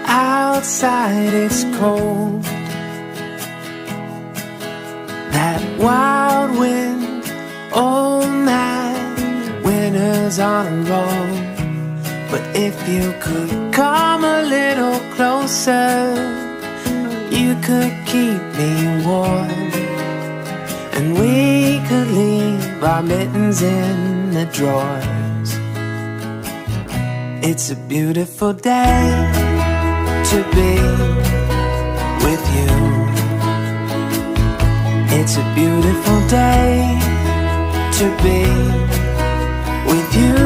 outside it's cold. That wild wind, oh man, winter's on a roll. But if you could come a little closer, you could keep me warm, and we could leave our mittens in the drawers. It's a beautiful day to be with you. It's a beautiful day to be with you.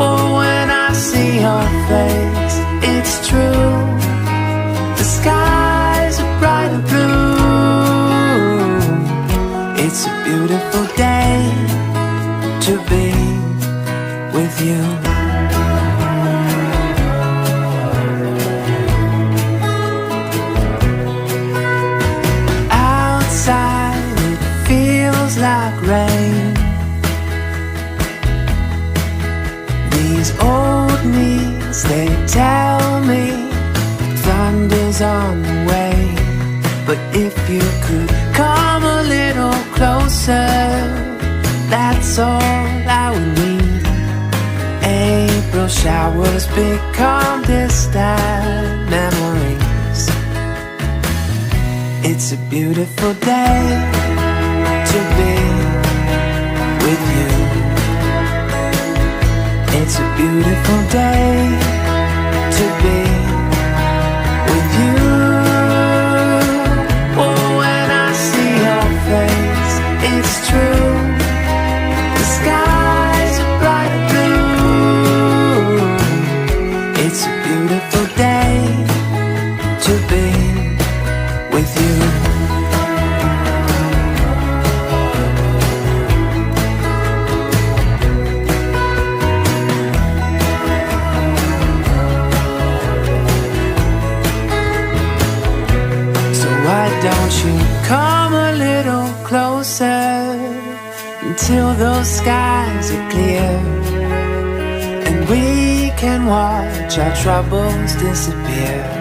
Oh, when I see your face, it's true. The skies are bright and blue. It's a beautiful day to be with you. Outside it feels like rain. These old knees, they tell me thunder's on the way. But if you could come a little closer, that's all I would need. April showers become distant memories. It's a beautiful day to be with you. It's a beautiful day to be with you. Oh, when I see your face, it's true. The skies are bright blue. It's a beautiful day to be with you. So why don't you come a little closer until those skies are clear, and we can watch our troubles disappear.